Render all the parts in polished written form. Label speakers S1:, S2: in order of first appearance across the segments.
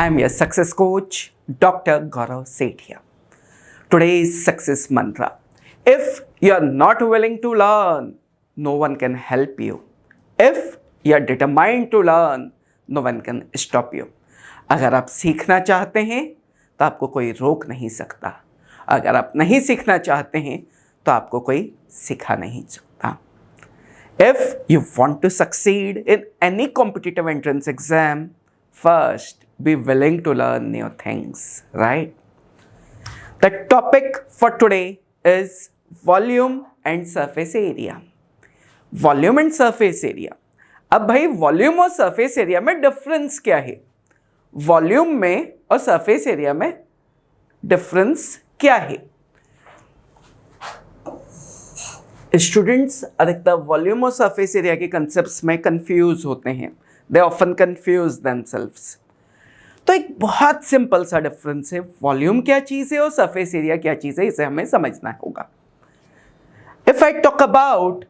S1: I am your success coach, Dr. Gaurav Seth here. Today's success mantra. If you are not willing to learn, no one can help you. If you are determined to learn, no one can stop you. अगर आप सीखना चाहते हैं तो आपको कोई रोक नहीं सकता. अगर आप नहीं सीखना चाहते हैं तो आपको कोई सिखा नहीं सकता. If you want to succeed in any competitive entrance exam, first be willing to learn new things, right? The topic for today is volume and surface area. Volume and surface area. अब भाई volume और surface area में difference क्या है? Volume में और surface area में difference क्या है? स्टूडेंट्स अधिकतर वॉल्यूम और सरफेस एरिया के कंसेप्ट्स में कंफ्यूज होते हैं. They often confuse themselves. तो एक बहुत सिंपल सा डिफरेंस है. वॉल्यूम क्या चीज है और सरफेस एरिया क्या चीज है, इसे हमें समझना होगा. If I talk about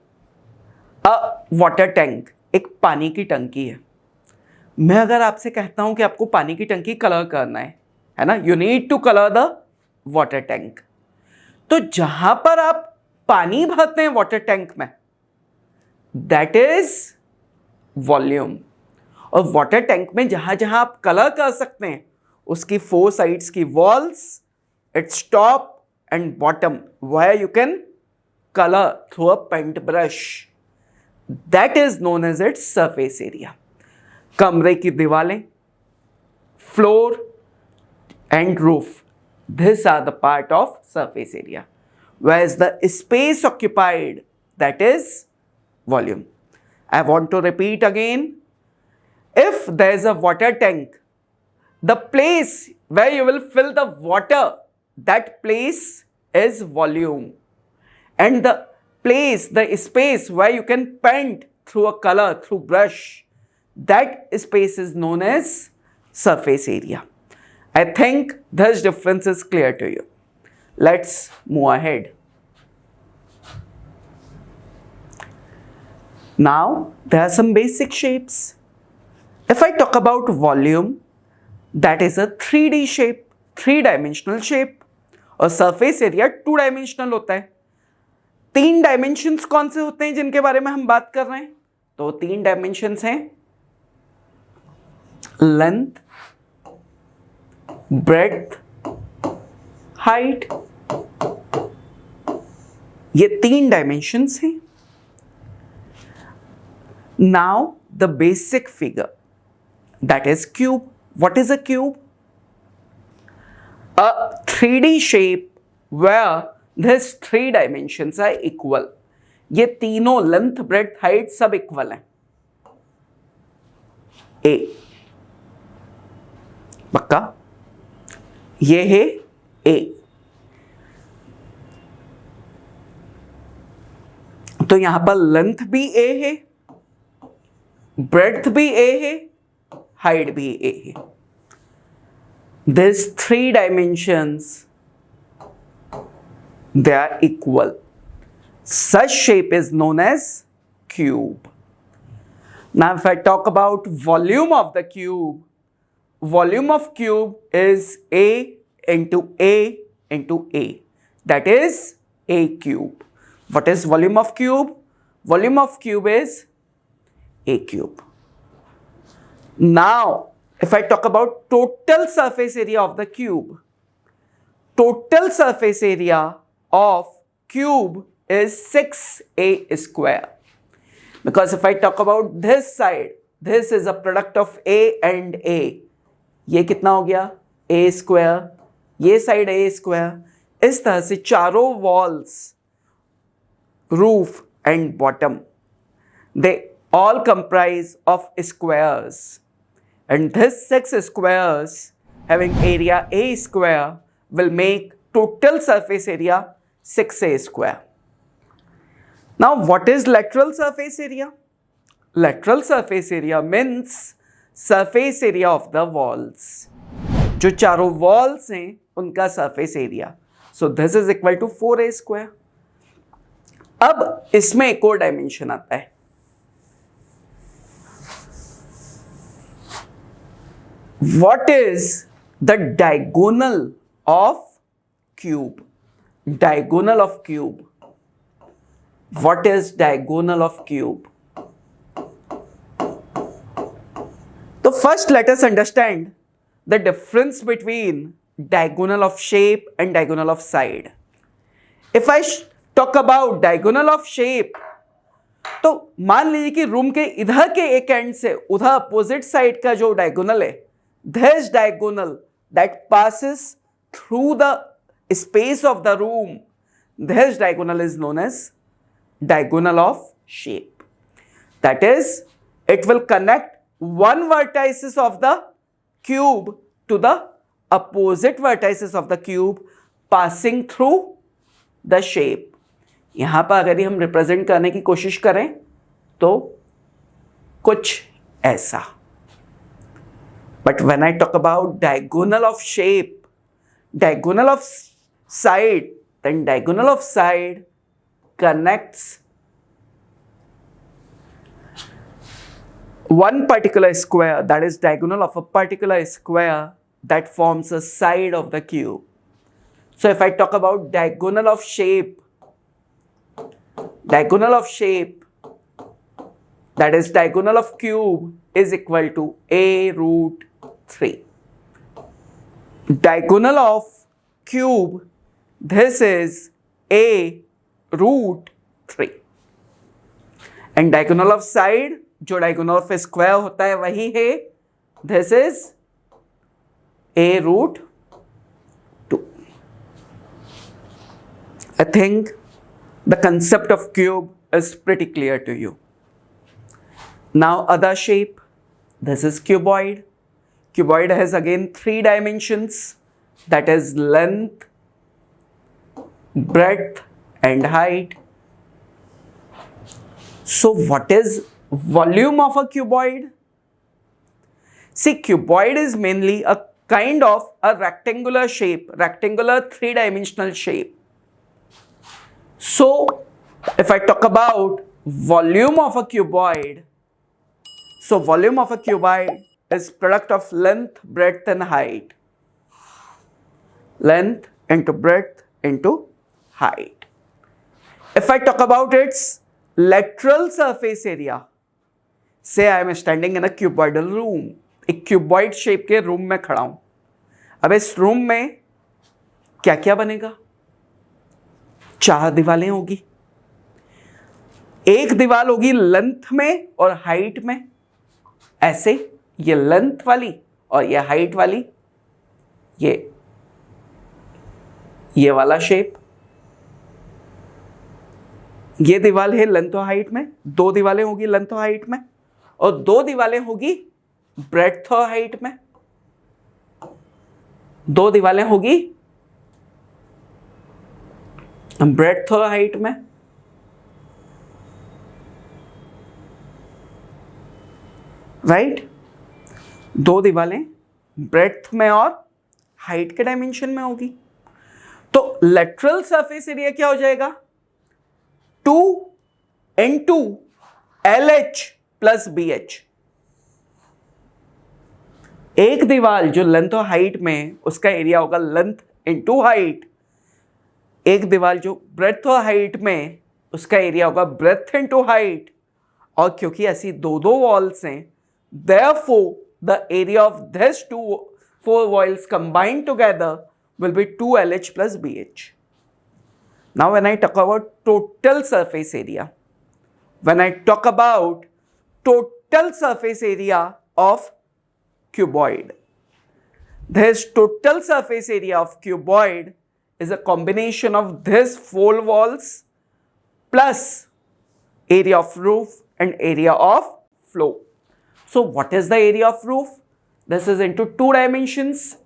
S1: a water tank, एक पानी की टंकी है. मैं अगर आपसे कहता हूं कि आपको पानी की टंकी कलर करना है ना, you need to colour the water tank. तो जहां पर आप पानी भरते हैं वाटर टैंक में, दैट इज वॉल्यूम. और वाटर टैंक में जहां जहां आप कलर कर सकते हैं, उसकी 4 साइड्स की walls, its top and bottom, where you can colour through a paint brush, that is known as its surface area. कमरे की दीवारें, floor and roof, this are the part of surface area. Where is the space occupied? That is volume. I want to repeat again. If there is a water tank, the place where you will fill the water, that place is volume. And the place, the space where you can paint through a color, through brush, that space is known as surface area. I think this difference is clear to you. Let's move ahead. Now, there are some basic shapes. If I talk about volume, that is a 3D shape, 3-dimensional shape. और surface area 2-dimensional होता है. 3 dimensions कौन से होते हैं जिनके बारे में हम बात कर रहे हैं? तो 3 dimensions हैं length, breadth, height. ये 3 डायमेंशंस हैं. Now the basic figure, that is cube. What is a cube? A 3D shape where this 3 dimensions are equal. ये तीनों लेंथ, ब्रेड्थ, हाइट सब इक्वल हैं. ए पक्का? ये है ए. तो यहां पर लेंथ भी ए है, ब्रेड्थ भी ए है, हाइट भी ए है. This 3 dimensions, they are equal. Such shape is known as cube. Now if I talk about volume of the cube, volume of cube is A into A into A. That is A cube. What is volume of cube? Volume of cube is A cube. Now, if I talk about total surface area of the cube, total surface area of cube is 6A square. Because if I talk about this side, this is a product of A and A. ये कितना हो गया? A square. ये side A square. इस तरह से चारों walls, roof and bottom, they all comprise of squares, and this 6 squares having area A square will make total surface area 6A square. Now what is lateral surface area? Lateral surface area means surface area of the walls. जो चारों walls हैं उनका surface area. So this is equal to 4A square. अब इसमें एक और dimension आता है. What is the diagonal of cube? Diagonal of cube. What is diagonal of cube? So first let us understand the difference between diagonal of shape and diagonal of side. If I talk about diagonal of shape, तो मान लीजिए कि room के इधर के एक and से उधर अपोजिट साइड का जो डायगोनल है, this diagonal that passes through the space of the room, this diagonal is known as diagonal of shape. That is, it will connect one vertices of the cube to the opposite vertices of the cube passing through the shape. यहां पर अगर हम represent करने की कोशिश करें तो कुछ ऐसा. But when I talk about diagonal of shape, diagonal of side, then diagonal of side connects one particular square, that is diagonal of a particular square that forms a side of the cube. So if I talk about diagonal of shape, that is diagonal of cube is equal to a root 3. Diagonal of cube, this is a root 3. And diagonal of side, जो diagonal of square होता है वही है, this is a root 2. I think the concept of cube is pretty clear to you. Now other shape, this is cuboid. Cuboid has again 3 dimensions, that is length, breadth and height. So what is volume of a cuboid? See, cuboid is mainly a kind of a rectangular shape, rectangular 3-dimensional shape. So if I talk about volume of a cuboid, so volume of a cuboid is product of length, breadth and height. Length into breadth into height. If I talk about its lateral surface area, say I am standing in a cuboidal room, एक cuboid shape के room में खड़ा हूं. अब इस room में क्या क्या बनेगा? 4 दीवारें होगी. एक दीवार होगी लेंथ में और हाइट में, ऐसे ये लेंथ वाली और ये हाइट वाली, ये वाला शेप. ये दीवार है लेंथ और हाइट में, 2 दीवारें होगी लेंथ और हाइट में, और 2 दीवारें होगी ब्रेड्थ और हाइट में. 2 दीवारें होगी ब्रेड्थ और हाइट में. राइट? 2 दीवारें ब्रेड्थ में और हाइट के डायमेंशन में होगी. तो लेटरल सरफेस एरिया क्या हो जाएगा? 2 into LH plus BH. एक दीवार जो लेंथ और हाइट में, उसका एरिया होगा लेंथ इंटू हाइट. एक दीवार जो ब्रेड्थ और हाइट में, उसका एरिया होगा ब्रेड्थ इंटू हाइट. और क्योंकि ऐसी 2 वॉल्स हैं, therefore the area of these 4 walls combined together will be 2LH plus BH. Now when I talk about total surface area, of cuboid, this total surface area of cuboid is a combination of these 4 walls plus area of roof and area of floor. So what is the area of roof? This is into 2 dimensions,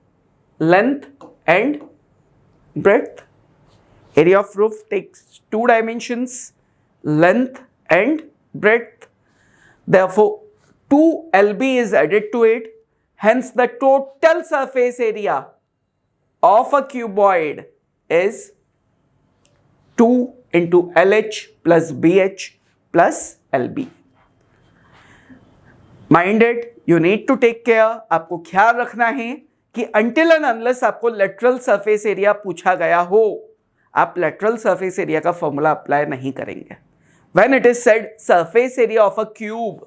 S1: length and breadth. Area of roof takes 2 dimensions, length and breadth. Therefore 2 LB is added to it. Hence the total surface area of a cuboid is 2 into LH plus BH plus LB. Mind it, you need to take care, आपको ख्याल रखना है कि until and unless आपको lateral surface area पूछा गया हो, आप लेटरल सरफेस एरिया का फॉर्मूला अप्लाई नहीं करेंगे. When it is said surface area of a cube,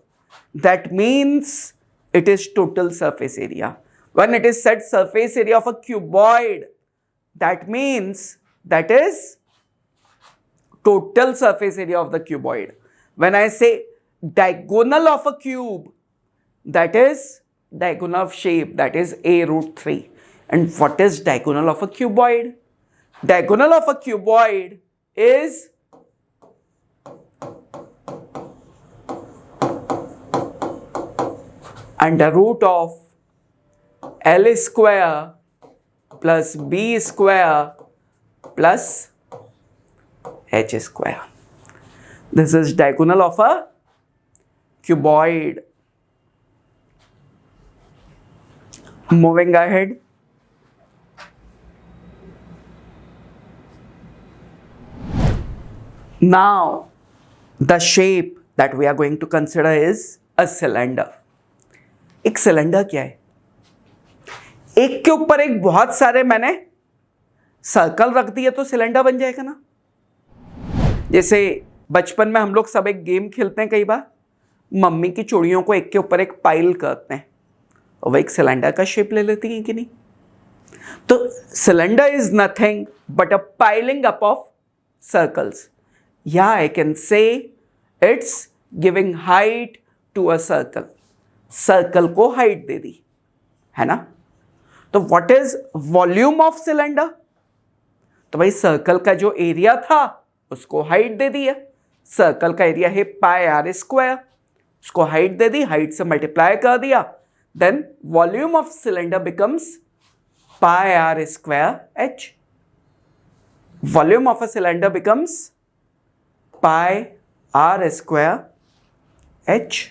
S1: that means it is total surface area. When it is said surface area of a cuboid, that means that is total surface area of the cuboid. When I say diagonal of a cube, that is diagonal of shape, that is a root 3. And what is diagonal of a cuboid? Diagonal of a cuboid is under root of L square plus B square plus H square. This is diagonal of a cuboid. Moving ahead. Now, the shape that we are going to consider is a cylinder. एक cylinder क्या है? एक के ऊपर एक बहुत सारे मैंने सर्कल रख दिए तो सिलेंडर बन जाएगा ना. जैसे बचपन में हम लोग सब एक गेम खेलते हैं, कई बार मम्मी की चूड़ियों को एक के ऊपर एक पाइल करते हैं और वह एक सिलेंडर का शेप ले लेती हैं कि नहीं. तो cylinder is nothing but a piling up of circles. या I can say it's giving height to a circle. Circle को हाइट दे दी है ना. तो what is volume of cylinder? तो भाई सर्कल का जो एरिया था उसको हाइट दे दी है. सर्कल का एरिया है पाई आर स्क्वायर, उसको हाइट दे दी, हाइट से मल्टीप्लाई कर दिया, then volume of cylinder becomes pi r square h. Volume of a cylinder becomes pi r square h.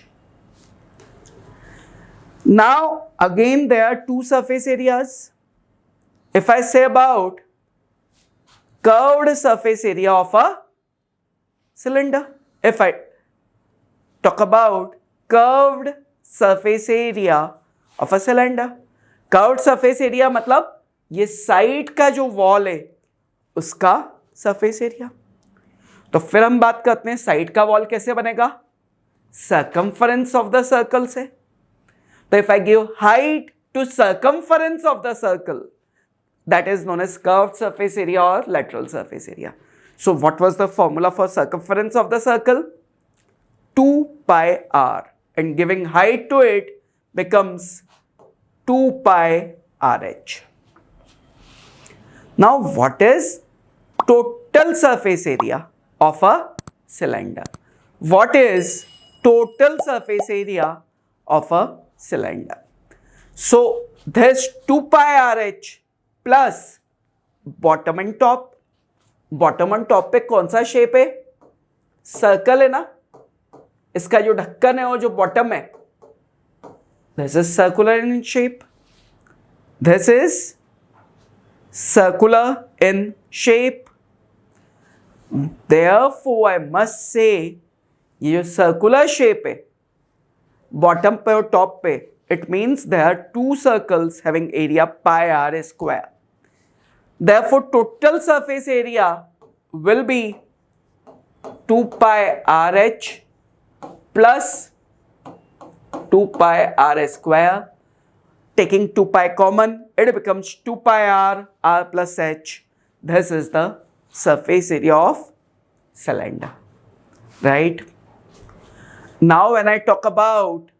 S1: Now again there are two surface areas. If I say about curved surface area of a cylinder, if I talk about curved surface area of a cylinder, curved surface area मतलब ये side का जो wall है उसका surface area. तो फिर हम बात करते हैं साइड का वॉल कैसे बनेगा? सर्कमफरेंस ऑफ द सर्कल से. So if I give height to circumference of the circle, that is known as curved surface area or lateral surface area. So what was the formula for circumference of the circle? 2 pi r, and giving height to it becomes 2 pi rh. Now what is total surface area of a cylinder? What is total surface area of a cylinder? So there's 2 pi rh plus bottom and top. Bottom and top पे कौन सा shape है? Circle है ना. इसका जो ढक्कन है वो जो बॉटम है, this is circular in shape. This is circular in shape. Therefore I must say ये जो सर्कुलर शेप है बॉटम पे और टॉप पे, it means there are two circles having area pi r square. Therefore total surface area will be 2 pi rh plus 2 pi r square. Taking 2 pi common, it becomes 2 pi r plus h. This is the surface area of cylinder, right? Now when I talk about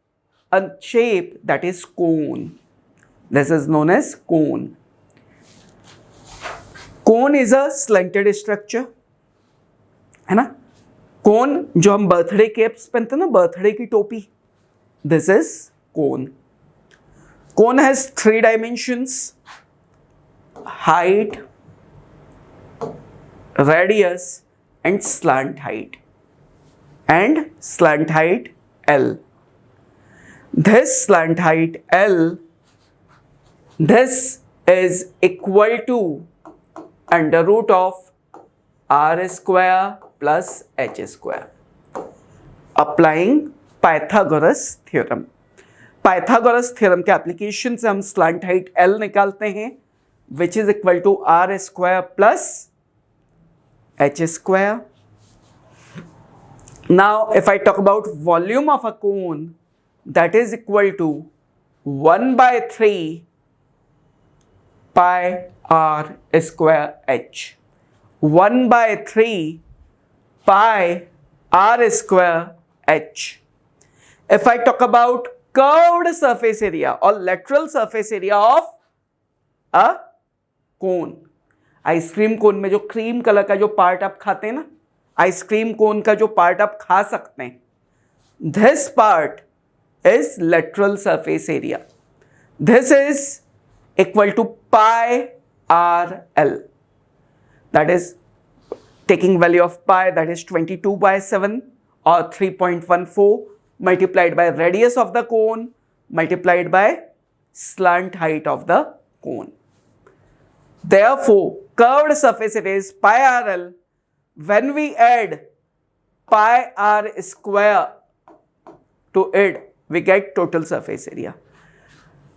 S1: a shape that is cone, this is known as cone. Cone is a slanted structure, है ना. Cone जो हम birthday caps पहनते हैं ना, birthday की टोपी, this is cone. Cone has 3 dimensions: height, radius and slant height. And slant height L. This slant height L, this is equal to under root of r square plus h square. Applying Pythagoras theorem. Pythagoras theorem के application से हम slant height L निकालते हैं, which is equal to R square plus H square. Now if I talk about volume of a cone, that is equal to 1 by 3 pi R square H. 1 by 3 pi R square H. If I talk about curved surface area or lateral surface area of a cone, ice cream cone में जो cream colour का जो part आप खाते हैं ना, ice cream cone का जो पार्ट आप खा सकते हैं, this part is lateral surface area. This is equal to pi RL. That is taking value of pi, that is 22 by 7 or 3.14 multiplied by radius of the cone multiplied by slant height of the cone. Therefore, curved surface area is pi RL. When we add pi R square to it, we get total surface area.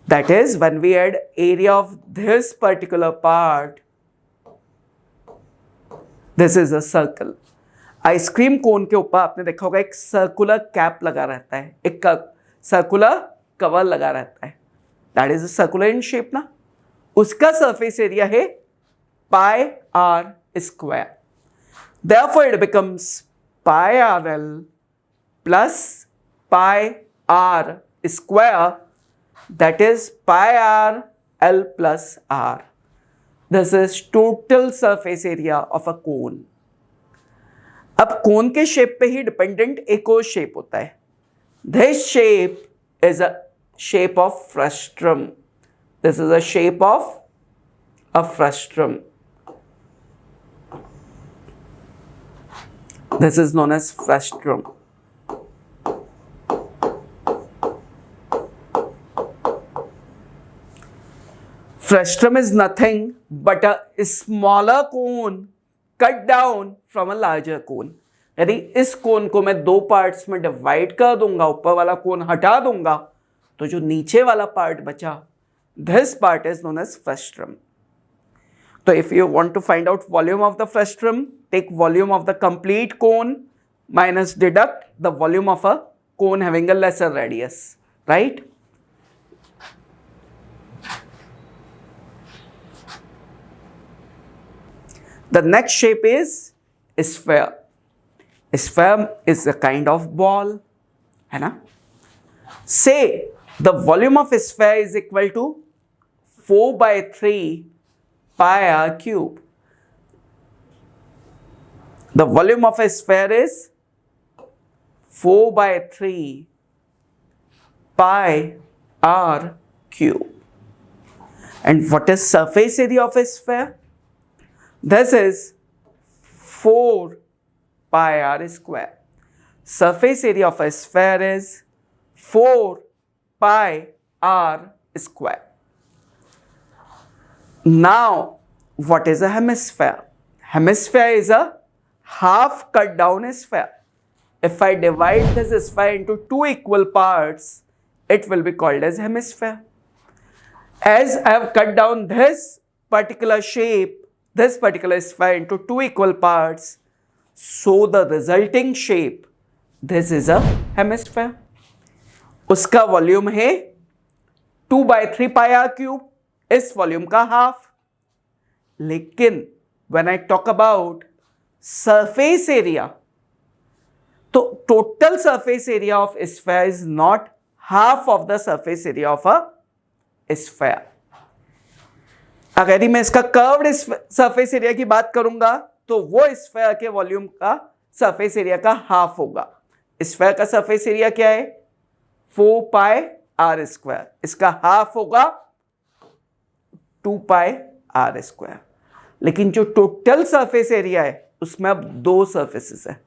S1: That is, when we add area of this particular part, this is a circle. Ice cream cone के ऊपर आपने देखा होगा एक circular cap लगा रहता है, एक सर्कुलर कवर लगा रहता है, that is circular in shape ना, उसका सरफेस एरिया है pi r square. Therefore it becomes pi RL plus pi R square, that is pi R L plus R. This is total surface area of a cone. अब कोन के shape पे ही dependent एक और shape होता है. This shape is a shape of frustrum. This is a shape of a frustrum. This is known as frustrum. Frustrum is nothing but a smaller cone cut down from a larger cone. यदि इस कोन को मैं दो parts में divide कर दूंगा, ऊपर वाला कोन हटा दूंगा, तो जो नीचे वाला पार्ट बचा, this part is known as frustrum. So if you want to find out volume of the frustrum, take volume of the complete cone minus deduct the volume of a cone having a lesser radius, right? The next shape is sphere. Sphere is a kind of ball, है ना? Say the volume of a sphere is equal to 4 by 3 pi r cube. The volume of a sphere is 4 by 3 pi r cube. And what is surface area of a sphere? This is 4 pi r square. Surface area of a sphere is 4 pi r square. Now, what is a hemisphere? Hemisphere is a half cut down sphere. If I divide this sphere into two equal parts, it will be called as hemisphere. As I have cut down this particular shape, this particular sphere into two equal parts, so the resulting shape, this is a hemisphere. उसका volume है 2 by 3 pi r cube, इस volume का half. लेकिन when I talk about surface area, तो total surface area of a sphere is not half of the surface area of a sphere. अगर मैं इसका curved surface area की बात करूंगा तो वो स्फीयर के वॉल्यूम का सरफेस एरिया का हाफ होगा. स्फीयर का सरफेस एरिया क्या है? 4 पाई आर स्क्वायर. इसका हाफ होगा 2 पाई आर स्क्वायर. लेकिन जो टोटल सरफेस एरिया है उसमें अब दो सरफेसेस है.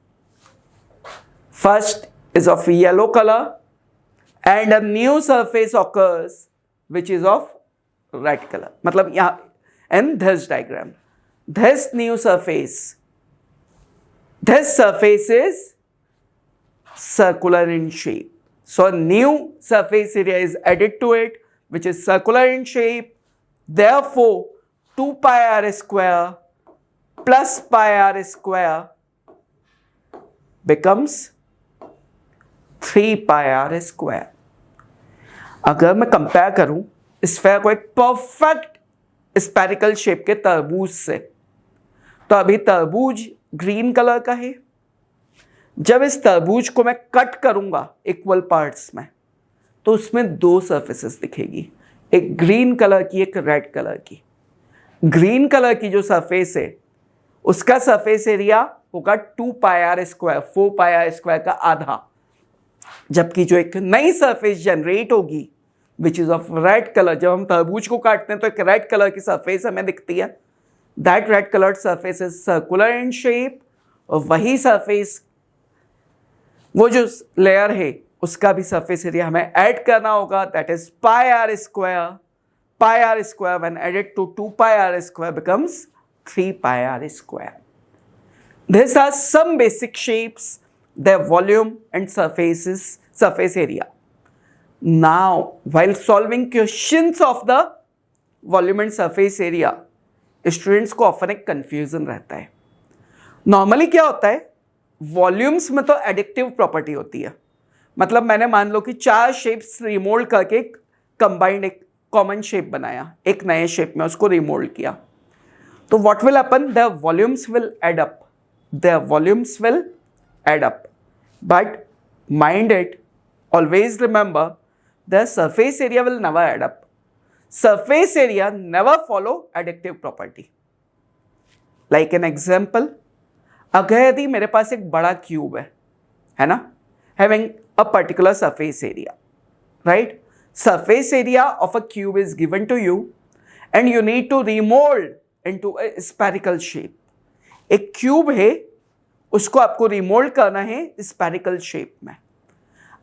S1: First is of yellow colour and a new surface occurs which is of red colour. मतलब यहां in this diagram, this new surface, this surface is circular in shape. So a new surface area is added to it, which is circular in shape. Therefore, 2 pi r square plus pi r square becomes 3 pi r square. अगर मैं compare करूं sphere को एक perfect spherical shape के तरबूज से, तो अभी तरबूज ग्रीन कलर का है। जब इस तरबूज को मैं कट करूंगा इक्वल पार्ट्स में, तो उसमें दो सरफेसेस दिखेगी, एक ग्रीन कलर की, एक रेड कलर की। ग्रीन कलर की जो सरफेस है उसका सरफेस एरिया होगा 2 pi r square, 4 pi r square का आधा। जबकि जो एक नई सरफेस जनरेट होगी which is of red colour, जब हम तरबूज को काटते हैं तो एक रेड कलर की सरफेस हमें दिखती है। That red coloured surface is circular in shape, और वही सरफेस, वो जो लेयर है उसका भी सरफेस एरिया हमें ऐड करना होगा, that is pi r square. Pi r square when added to 2 pi r square becomes 3 pi r square. These are some basic shapes, their volume and surface area. Now, while solving questions of the volume and surface area, students को often एक confusion रहता है. Normally क्या होता है, volumes में तो addictive property होती है. मतलब मैंने मान लो कि 4 शेप्स रिमोल्ड करके कंबाइंड एक कॉमन शेप बनाया, एक नए शेप में उसको रिमोल्ड किया. तो what will happen, the volumes will add up, their volumes will add up, but mind it, always remember the surface area will never add up. Surface area never follow additive property. Like an example, अगर यदि मेरे पास एक बड़ा cube है ना, having a particular surface area, right? Surface area of a cube is given to you and you need to remold into a spherical shape. एक cube है, उसको आपको रिमोल्ड करना है स्फेरिकल शेप में.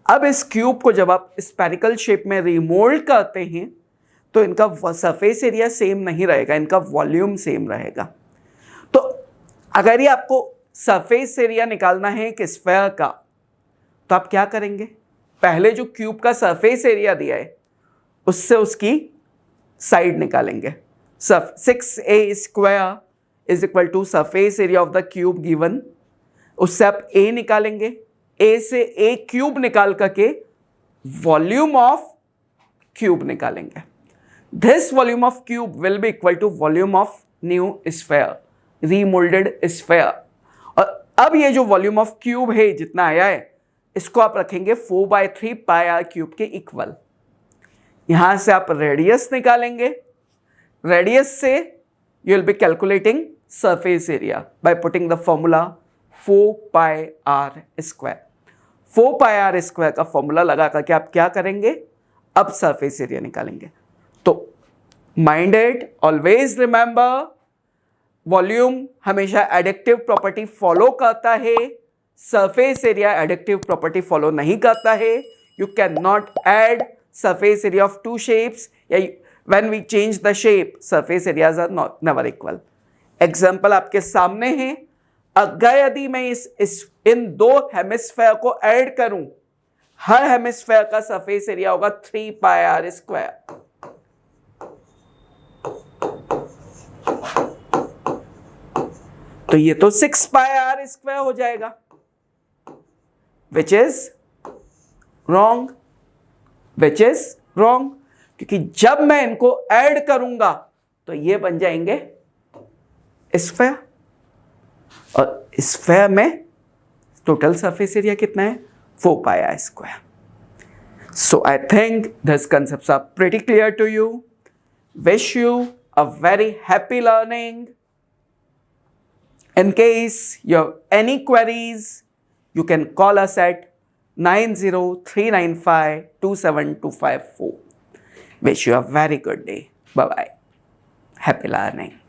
S1: अब इस क्यूब को जब आप स्फेरिकल शेप में रिमोल्ड करते हैं तो इनका सरफेस एरिया सेम नहीं रहेगा, इनका वॉल्यूम सेम रहेगा. तो अगर ये आपको सरफेस एरिया निकालना है कि स्फेयर का, तो आप क्या करेंगे, पहले जो क्यूब का सरफेस एरिया दिया है उससे उसकी साइड निकालेंगे. 6a square is equal to surface area of the cube given, उससे आप a निकालेंगे, a से a क्यूब निकाल करके वॉल्यूम ऑफ क्यूब निकालेंगे. This volume of cube will be equal to volume of new sphere, remoulded sphere. और अब ये जो वॉल्यूम ऑफ क्यूब है जितना आया है, इसको आप रखेंगे 4/3 पाई आर क्यूब के इक्वल. यहां से आप रेडियस निकालेंगे, रेडियस से you will be calculating surface area by putting the formula 4 pi r square. 4 pi r square का फॉर्मूला लगा करके आप क्या करेंगे, अब सरफेस एरिया निकालेंगे. तो माइंडेड, ऑलवेज रिमेंबर, वॉल्यूम हमेशा एडिक्टिव प्रॉपर्टी फॉलो करता है, surface area addictive property follow नहीं करता है. You can not add surface area of 2 shapes, या when we change the shape, surface areas are never equal. Example आपके सामने है, अगर यदि मैं इन 2 हेमिस्फेयर को ऐड करूं, हर हेमिस्फेयर का सरफेस एरिया होगा 3 पाई आर स्क्वायर. तो ये तो 6 पाई आर स्क्वायर हो जाएगा, which is wrong, क्योंकि जब मैं इनको ऐड करूंगा तो ये बन जाएंगे स्फेयर, और स्फेयर में टोटल सरफेस एरिया कितना है, 4 pi r square. So I think this concepts are pretty clear to you. Wish you a very happy learning. In case you have any queries, you can call us at 9039527254. Wish you a very good day. Bye-bye. Happy learning.